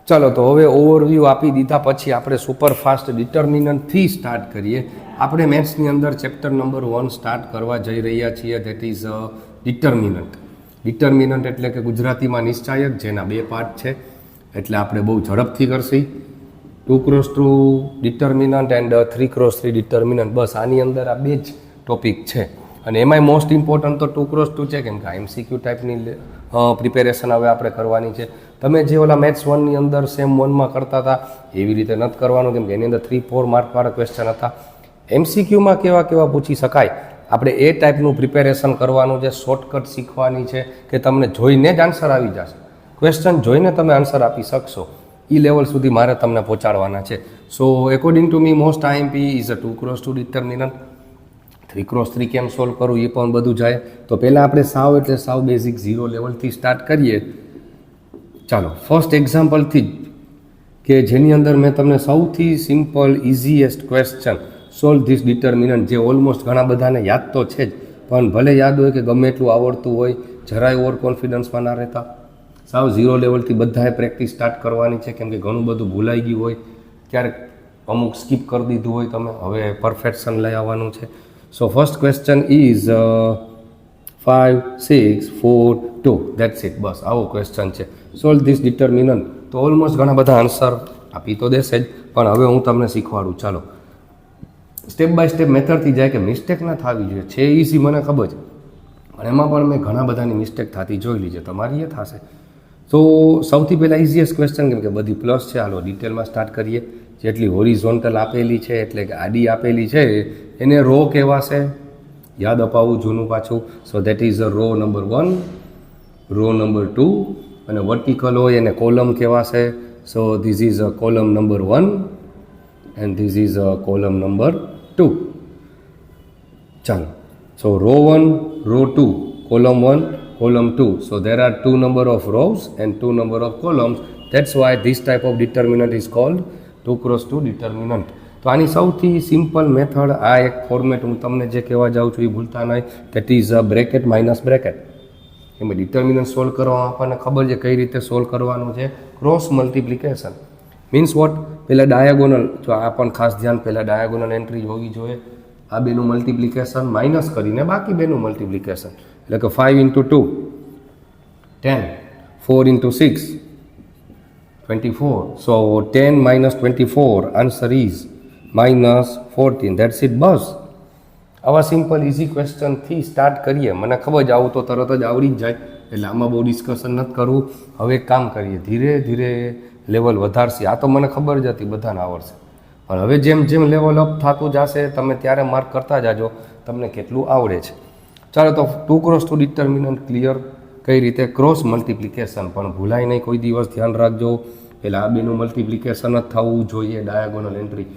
ચાલો તો હવે ઓવરવ્યૂ આપી દીધા પછી આપણે સુપરફાસ્ટ ડિટર્મિનન્ટથી સ્ટાર્ટ કરીએ. આપણે મેથ્સની અંદર ચેપ્ટર નંબર 1 સ્ટાર્ટ કરવા જઈ રહ્યા છીએ. That is determinant. ડિટર્મિનન્ટ એટલે કે ગુજરાતીમાં નિશ્ચાયક, જેના 2 પાર્ટ છે, એટલે આપણે બહુ ઝડપથી કરશી. 2x2 determinant and 3x3 determinant. બસ આની અંદર આ 2 જ ટોપિક છે. અને એમાંય મોસ્ટ ઇમ્પોર્ટન્ટ તો 2x2 છે, કેમ કે MCQ ટાઈપની પ્રિપેરેશન હવે આપણે કરવાની છે. તમે જે ઓલા મેથ્સ 1ની અંદર સેમ 1માં કરતા હતા એવી રીતે નથી કરવાનું, કેમ કે એની અંદર 3-4 માર્કવાળા ક્વેશ્ચન હતા. MCQમાં કેવા પૂછી શકાય, આપણે એ ટાઈપનું પ્રિપેરેશન કરવાનું છે. શોર્ટકટ શીખવાની છે કે તમને જોઈને જ આન્સર આવી જશે. ક્વેશ્ચન જોઈને તમે આન્સર આપી શકશો એ લેવલ સુધી મારે તમને પહોંચાડવાના છે. So according to me most IMP is a 2x2 determinant. 3x3 કેમ સોલ્વ કરવું એ પણ બધું જાય. તો પહેલાં આપણે સાવ બેઝિક 0 લેવલથી સ્ટાર્ટ કરીએ. ચાલો ફર્સ્ટ એક્ઝામ્પલથી જ, કે જેની અંદર મેં તમને સૌથી simple easiest question solve this determinant, જે ઓલમોસ્ટ ઘણા બધાને યાદ તો છે જ, પણ ભલે યાદ હોય કે ગમે એટલું આવડતું હોય, જરાય ઓવર કોન્ફિડન્સમાં ના રહેતા. સાવ 0 લેવલથી બધાએ પ્રેક્ટિસ સ્ટાર્ટ કરવાની છે, કેમ કે ઘણું બધું ભૂલાઈ ગયું હોય, ક્યારેક અમુક સ્કીપ કરી દીધું હોય તમે. હવે પરફેક્શન લઈ આવવાનું છે. So first question is 5, 6, 4, 2. That's it. બસ આવો ક્વેશ્ચન છે. Solve this determinant. તો ઓલમોસ્ટ ઘણા બધા આન્સર આપી તો દેશે જ, પણ હવે હું તમને શીખવાડું. ચાલો સ્ટેપ બાય સ્ટેપ મેથડથી જાય કે મિસ્ટેક ના થવી જોઈએ. છે ઇઝી મને ખબર છે, પણ એમાં પણ મેં ઘણા બધાની મિસ્ટેક થતી જોયેલી છે. તમારી એ થશે. તો સૌથી પહેલાં ઇઝીએસ્ટ ક્વેશ્ચન, કેમ કે બધી પ્લસ છે. હાલો ડિટેલમાં સ્ટાર્ટ કરીએ. જેટલી હોરિઝોન્ટલ આપેલી છે, એટલે કે આડી આપેલી છે, એને રો કહેવાશે. યાદ અપાવું જૂનું પાછું. So that is a row number 1, row number 2, અને વર્ટિકલ હોય એને કોલમ કહેવાશે. So this is a column number 1 and this is a column number 2. ચાલો, so row 1, row 2, column 1, column 2. So there are 2 number of rows and 2 number of columns. That's why this type of determinant is called 2x2 determinant. તો આની સૌથી simple method, આ એક format હું તમને જે કહેવા જાઉં છું એ ભૂલતા નહીં. That is a bracket minus bracket. એમાં ડિટર્મિનન્ટ સોલ્વ કરવા આપણને ખબર છે કઈ રીતે સોલ્વ કરવાનું છે. Cross multiplication means what? પહેલાં ડાયાગોનલ, જો આ પણ ખાસ ધ્યાન, પહેલાં ડાયાગોનલ એન્ટ્રી હોવી જોઈએ. આ બેનું મલ્ટિપ્લિકેશન માઇનસ કરીને બાકી બેનું મલ્ટિપ્લિકેશન, એટલે કે 5 × 2 10, 4 × 6 24. So 10 - 24 answer is -14. That's it. બસ આવા સિમ્પલ ઇઝી ક્વેશ્ચનથી સ્ટાર્ટ કરીએ. મને ખબર જ આવું તો તરત જ આવડી જ જાય, એટલે આમાં બહુ ડિસ્કશન નથી કરવું. હવે એક કામ કરીએ, ધીરે ધીરે લેવલ વધારશે. આ તો મને ખબર જ હતી બધાને આવડશે, પણ હવે જેમ જેમ લેવલ અપ થતું જશે તમે ત્યારે માર્ક કરતા જાજો તમને કેટલું આવડે છે. ચાલો તો 2x2 ડિટર્મિનન્ટ ક્લિયર. કઈ રીતે? Cross multiplication. પણ ભૂલાય નહીં કોઈ દિવસ, ધ્યાન રાખજો. પહેલાં આ બેનું મલ્ટિપ્લિકેશન જ થવું જોઈએ, ડાયાગોનલ એન્ટ્રી,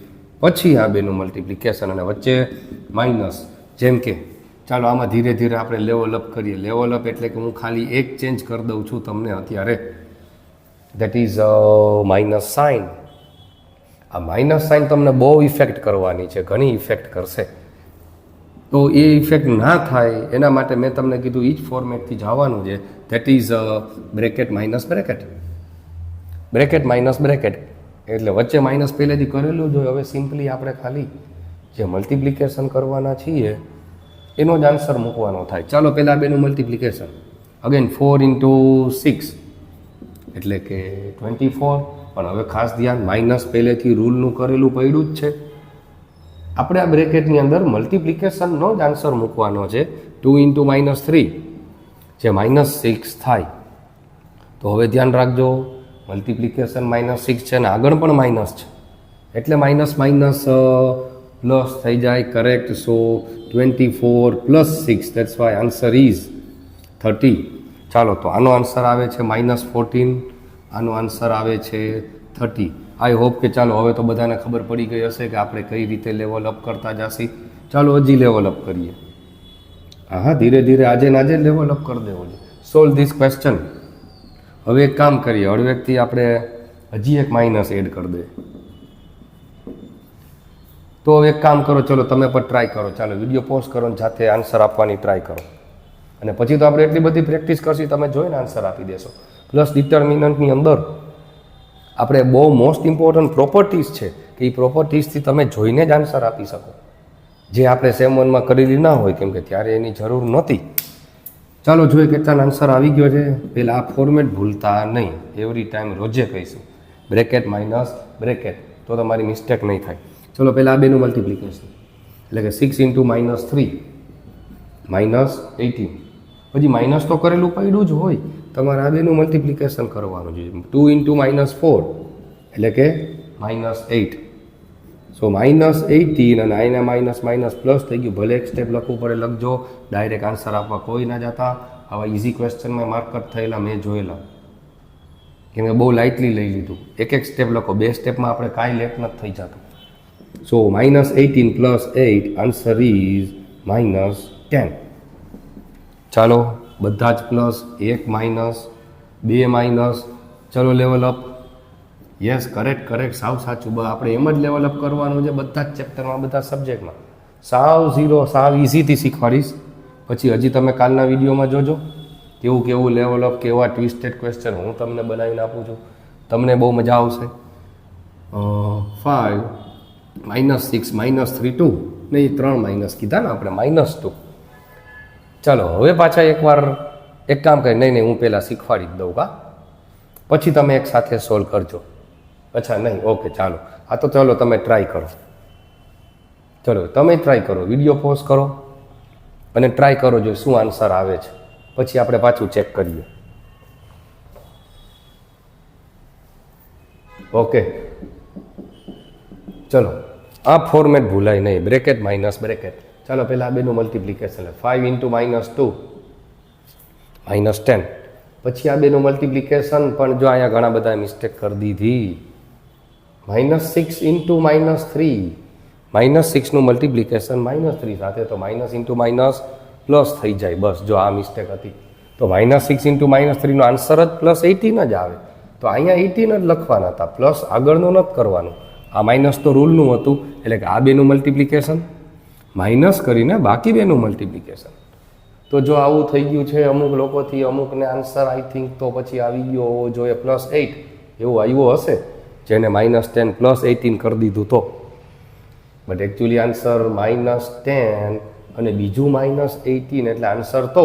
પછી આ બેનું મલ્ટિપ્લિકેશન, અને વચ્ચે માઇનસ. જેમ કે ચાલો આમાં ધીરે ધીરે આપણે લેવલ અપ કરીએ. લેવલ અપ એટલે કે હું ખાલી એક ચેન્જ કરી દઉં છું તમને અત્યારે. That is minus sign. આ માઇનસ સાઇન તમને બહુ ઇફેક્ટ કરવાની છે, ઘણી ઇફેક્ટ કરશે. તો એ ઇફેક્ટ ના થાય એના માટે મેં તમને કીધું એ જ ફોર્મેટથી જવાનું છે. That is bracket minus bracket. Bracket minus bracket એટલે વચ્ચે માઇનસ પહેલેથી કરેલું જ હોય. હવે સિમ્પલી આપણે ખાલી જે મલ્ટિપ્લિકેશન કરવાના છીએ એનો જ આન્સર મૂકવાનો થાય. ચાલો પહેલાં બેનું મલ્ટિપ્લિકેશન. અગેન 4 × 6 એટલે કે 24. પણ હવે ખાસ ધ્યાન, માઇનસ પહેલેથી રૂલનું કરેલું પડ્યું જ છે. આપણે આ બ્રેકેટની અંદર મલ્ટિપ્લિકેશનનો જ આન્સર મૂકવાનો છે. 2 × -3 જે -6 થાય. તો હવે ધ્યાન રાખજો, મલ્ટિપ્લિકેશન -6 છે ને આગળ પણ માઇનસ છે, એટલે માઇનસ માઇનસ પ્લસ થઈ જાય. Correct. So 24 + 6, that's why answer is 30. ચાલો તો આનો આન્સર આવે છે -14, આનો આન્સર આવે છે 30. આઈ હોપ કે ચાલો હવે તો બધાને ખબર પડી ગઈ હશે કે આપણે કઈ રીતે લેવલ અપ કરતા જશી. ચાલો હજી લેવલ અપ કરીએ. હા, ધીરે ધીરે આજે ને આજે લેવલ અપ કરી દેવું છે. Solve this question. હવે એક કામ કરીએ, હળવેકથી આપણે હજી એક માઇનસ એડ કરી દઈએ. તો હવે એક કામ કરો, ચલો તમે પણ ટ્રાય કરો. ચાલો વિડીયો પોઝ કરો અને જાતે આન્સર આપવાની ટ્રાય કરો, અને પછી તો આપણે એટલી બધી પ્રેક્ટિસ કરશી તમે જોઈને આન્સર આપી દેશો. પ્લસ ડિટર્મિનન્ટની અંદર આપણે બહુ મોસ્ટ ઇમ્પોર્ટન્ટ પ્રોપર્ટીઝ છે કે એ પ્રોપર્ટીઝથી તમે જોઈને જ આન્સર આપી શકો, જે આપણે સેમ 1માં કરેલી ના હોય, કેમ કે ત્યારે એની જરૂર નહોતી. ચાલો જોઈએ કેટલા આન્સર આવી ગયો છે. પહેલાં આ ફોર્મેટ ભૂલતા નહીં, એવરી ટાઈમ રોજે કહીશું બ્રેકેટ માઇનસ બ્રેકેટ, તો તમારી મિસ્ટેક નહીં થાય. ચલો પહેલાં આ બેનું મલ્ટિપ્લિકેશન, એટલે કે 6 × -3 -18. પછી માઇનસ તો કરેલું પડ્યું જ હોય, તમારે આ બેનું મલ્ટિપ્લિકેશન કરવાનું છે. 2 × -4 એટલે કે -8. સો -18 અને આના માઇનસ માઇનસ પ્લસ થઈ ગયું. ભલે એક સ્ટેપ લખવું પડે લખજો, ડાયરેક્ટ આન્સર આપવા કોઈ ના જતા. આવા ઇઝી ક્વેશ્ચનમાં માર્કઅપ થયેલા મેં જોયેલા, કેમ કે બહુ લાઇટલી લઈ લીધું. એક એક સ્ટેપ લખો, 2 સ્ટેપમાં આપણે કાંઈ લેટ નથી થઈ જતું. સો -18 + 8 આન્સર ઇઝ -10. ચાલો બધા જ પ્લસ, 1 માઇનસ, 2 માઇનસ. ચલો લેવલ અપ. યસ, કરેક્ટ, સાવ સાચું. આપણે એમ જ લેવલ અપ કરવાનું છે બધા જ ચેપ્ટરમાં, બધા સબ્જેક્ટમાં. સાવ ઝીરો, સાવ ઇઝીથી શીખવાડીશ. પછી હજી તમે કાલના વિડીયોમાં જોજો કેવું લેવલ અપ, કેવા ટ્વિસ્ટેડ ક્વેશ્ચન હું તમને બનાવીને આપું છું. તમને બહુ મજા આવશે. 5 -6 -3 2 નહીં, 3 માઇનસ કીધા ને આપણે, -2. ચાલો હવે પાછા એકવાર એક કામ કરી, નહીં હું પહેલાં શીખવાડી જ દઉં કા, પછી તમે એક સાથે સોલ્વ કરજો. અચ્છા નહીં, ઓકે ચાલો. હા તો ચાલો તમે ટ્રાય કરો. ચલો તમે ટ્રાય કરો, વિડીયો પોઝ કરો અને ટ્રાય કરો, જો શું આન્સર આવે છે. પછી આપણે પાછું ચેક કરીએ. ઓકે ચલો, આ ફોર્મેટ ભૂલાય નહીં, બ્રેકેટ માઇનસ બ્રેકેટ. ચાલો પહેલાં આ બેનું મલ્ટિપ્લિકેશન, 5 × -2 -10. પછી આ બેનું મલ્ટિપ્લિકેશન પણ જો અહીંયા ઘણા બધા મિસ્ટેક કરી દીધી. -6 × -3 -6નું મલ્ટિપ્લિકેશન -3 સાથે, તો માઇનસ ઇન્ટુ માઇનસ પ્લસ થઈ જાય. બસ જો આ મિસ્ટેક હતી, તો -6 × -3નો આન્સર જ +18 જ આવે. તો અહીંયા 18 જ લખવાના હતા, પ્લસ આગળનું નથી કરવાનું. આ માઇનસ તો રૂલનું હતું, એટલે કે આ બેનું મલ્ટિપ્લિકેશન માઇનસ કરીને બાકી બેનું મલ્ટિપ્લિકેશન. તો જો આવું થઈ ગયું છે અમુક લોકોથી, અમુકને આન્સર આઈ થિંક તો પછી આવી ગયો હોવો જોઈએ +8 એવું આવ્યો હશે, જેને -10 +18 કરી દીધું તો. બટ એકચ્યુઅલી આન્સર -10 અને બીજું -18 એટલે આન્સર તો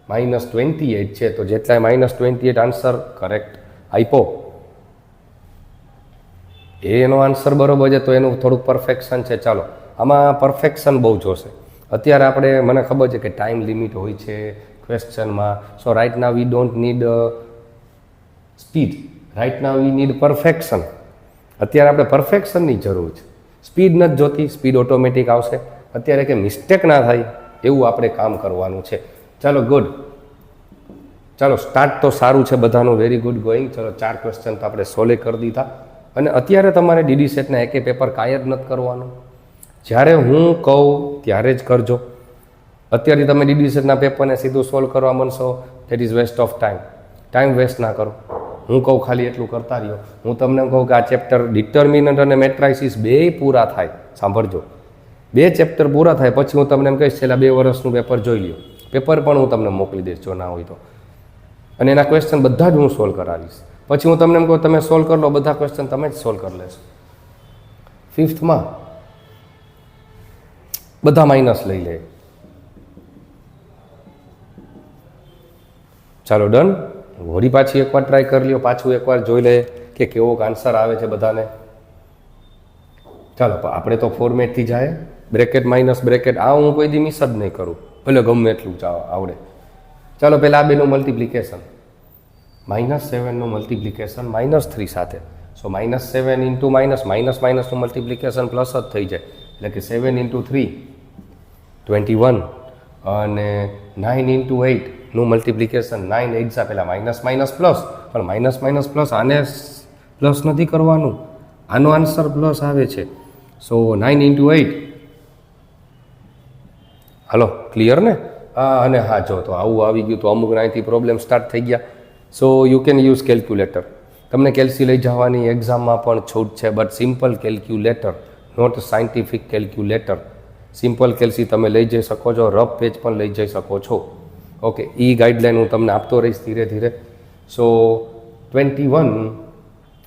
-28 છે. તો જેટલા -28 આન્સર કરેક્ટ આપ્યો એનો આન્સર બરોબર છે, તો એનું થોડુંક પરફેક્શન છે. ચાલો આમાં પરફેક્શન બહુ જોશે. અત્યારે આપણે, મને ખબર છે કે ટાઈમ લિમિટ હોય છે ક્વેશ્ચનમાં. So right now we don't need speed, right now we need perfection. અત્યારે આપણે પરફેક્શનની જરૂર છે, સ્પીડ નથી જોતી. સ્પીડ ઓટોમેટિક આવશે. અત્યારે કે મિસ્ટેક ના થાય એવું આપણે કામ કરવાનું છે. ચાલો ગુડ, ચાલો સ્ટાર્ટ તો સારું છે બધાનું, વેરી ગુડ ગોઈંગ. ચલો 4 ક્વેશ્ચન તો આપણે સોલ્વ કરી દીધા. અને અત્યારે તમારે ડીડી સેટના એકે પેપર કાંઈ જ નથી કરવાનું. જ્યારે હું કહું ત્યારે જ કરજો. અત્યારે તમે ડીડી સેટના પેપરને સીધું સોલ્વ કરવા માંડશો, that is waste of time. Time waste ના કરો. હું કહું ખાલી એટલું કરતા રહ્યો. હું તમને કહું કે આ ચેપ્ટર ડિટર્મિનન્ટ અને મેટ્રાઇસિસ બેય પૂરા થાય, સાંભળજો, 2 ચેપ્ટર પૂરા થાય પછી હું તમને એમ કહીશ છેલ્લા 2 વર્ષનું પેપર જોઈ લ્યો. પેપર પણ હું તમને મોકલી દઈશ જો ના હોય તો, અને એના ક્વેશ્ચન બધા જ હું સોલ્વ કરાવીશ. પછી હું તમને એમ કહું તમે સોલ્વ કરી લો, બધા ક્વેશ્ચન તમે જ સોલ્વ કરી લેશો. 5થમાં બધા માઇનસ લઈ લે. ચાલો ડન. વળી પાછી એકવાર ટ્રાય કરી લ્યો, પાછું એકવાર જોઈ લે કે કેવો આન્સર આવે છે બધાને. ચાલો આપણે તો ફોર્મેટથી જાય, બ્રેકેટ માઇનસ બ્રેકેટ. આ હું કોઈ દી મિસ જ નહીં કરું, ભલે ગમે એટલું આવડે. ચાલો પહેલાં આ બેનું મલ્ટિપ્લિકેશન, -7નું મલ્ટિપ્લિકેશન -3 સાથે. સો -7 × માઇનસનું મલ્ટિપ્લિકેશન પ્લસ જ થઈ જાય, એટલે કે 7 × 3 21 અને 9 × 8નું મલ્ટિપ્લિકેશન 9 8 પહેલાં માઇનસ પ્લસ, પણ માઇનસ આને પ્લસ નથી કરવાનું, આનો આન્સર પ્લસ આવે છે. સો 9 × 8. હાલો ક્લિયર ને? હા અને હા, જો તો આવું આવી ગયું તો અમુક અહીંથી પ્રોબ્લેમ સ્ટાર્ટ થઈ ગયા. So you can use calculator. તમને કેલ્સી લઈ જવાની એક્ઝામમાં પણ છૂટ છે, but simple calculator, not scientific calculator. Simple calci તમે લઈ જઈ શકો છો, રફ પેજ પણ લઈ જઈ શકો છો. ઓકે, એ ગાઈડલાઈન હું તમને આપતો રહીશ ધીરે ધીરે. સો 21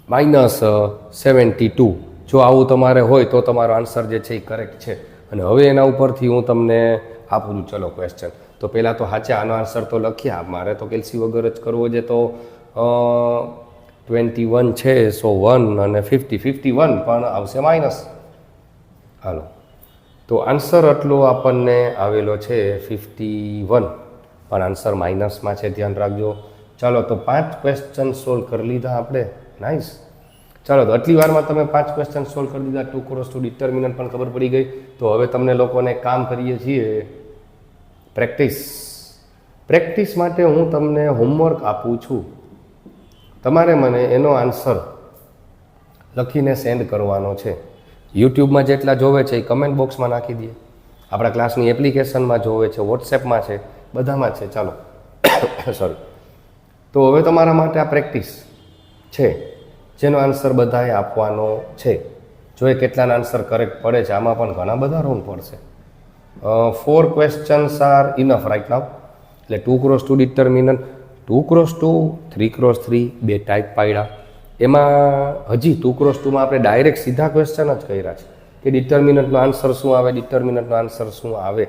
-72. જો આવું તમારે હોય તો તમારો આન્સર જે છે એ કરેક્ટ છે. અને હવે એના ઉપરથી હું તમને આપું છું ચલો ક્વેશ્ચન. તો પહેલાં તો સાચા આનો આન્સર તો લખ્યા, મારે તો કેલ્સી વગર જ કરવો છે. તો 21 છે, સો 1 અને 51 પણ આવશે માઇનસ. હાલો, તો આન્સર આટલો આપણને આવેલો છે 51, પણ આન્સર માઇનસમાં છે, ધ્યાન રાખજો. ચાલો, તો 5 ક્વેશ્ચન સોલ્વ કરી લીધા આપણે. નાઇસ. ચાલો, તો આટલી વારમાં તમે 5 ક્વેશ્ચન સોલ્વ કરી દીધા. 2 ક્રોસ 2 ડિટર્મિનન્ટ પણ ખબર પડી ગઈ. તો હવે તમને લોકોને કામ કરીએ છીએ પ્રેક્ટિસ માટે હું તમને હોમવર્ક આપું છું. તમારે મને એનો આન્સર લખીને સેન્ડ કરવાનો છે. યુટ્યુબમાં જેટલા જોવે છે એ કમેન્ટ બોક્સમાં નાખી દઈએ, આપણા ક્લાસની એપ્લિકેશનમાં જોવે છે, વોટ્સએપમાં છે, બધામાં છે. ચાલો સોરી. તો હવે તમારા માટે આ પ્રેક્ટિસ છે, જેનો આન્સર બધાએ આપવાનો છે. જોઈએ કેટલાના આન્સર કરેક્ટ પડે છે. આમાં પણ ઘણા બધા રોંગ પડશે. 4 questions are enough right now. એટલે 2 cross 2 determinant, 2 cross 2, 3 cross 3, 2 type પાડ્યા. એમાં હજી 2 ક્રોસ 2માં આપણે ડાયરેક્ટ સીધા ક્વેશ્ચન જ કર્યા છે કે ડિટર્મિનન્ટનો આન્સર શું આવે, ડિટર્મિનન્ટનો આન્સર શું આવે.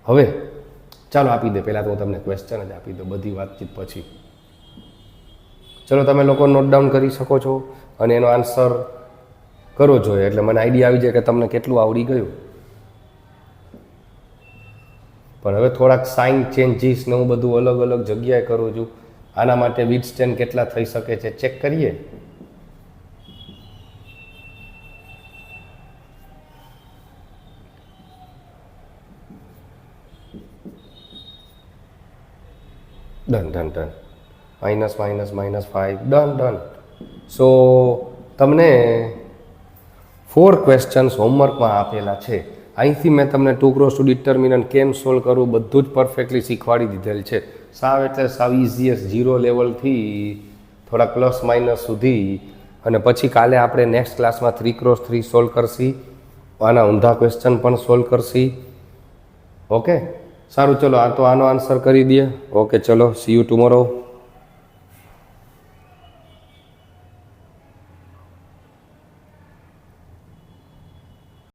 હવે ચાલો આપી દે, પહેલાં તો હું તમને ક્વેશ્ચન જ આપી દઉં બધી વાતચીત પછી. ચલો, તમે લોકો નોટ ડાઉન કરી શકો છો અને એનો આન્સર કરો જોઈએ, એટલે મને આઈડિયા આવી જાય કે તમને કેટલું આવડી ગયું. પણ હવે થોડાક સાઇન ચેન્જીસ ને હું બધું અલગ અલગ જગ્યાએ કરું છું. આના માટે વિથસ્ટેન્ડ કેટલા થઈ શકે છે ચેક કરીએ. Done done done. -5 ડન. સો તમને 4 ક્વેશ્ચન્સ હોમવર્કમાં આપેલા છે. અહીંથી મેં તમને 2 ક્રોસ 2 ડિટર્મિનન્ટ કેમ સોલ્વ કરવું બધું જ પરફેક્ટલી શીખવાડી દીધેલ છે. સાવ એટલે સાવ ઇઝીએસ્ટ 0 લેવલથી થોડા પ્લસ માઇનસ સુધી. અને પછી કાલે આપણે નેક્સ્ટ ક્લાસમાં 3 ક્રોસ 3 સોલ્વ કરશી, આના ઊંધા ક્વેશ્ચન પણ સોલ્વ કરશી. ઓકે, સારું. ચલો, આ તો આનો આન્સર કરી દઈએ. ઓકે, ચલો, સી યુ ટુમોરો.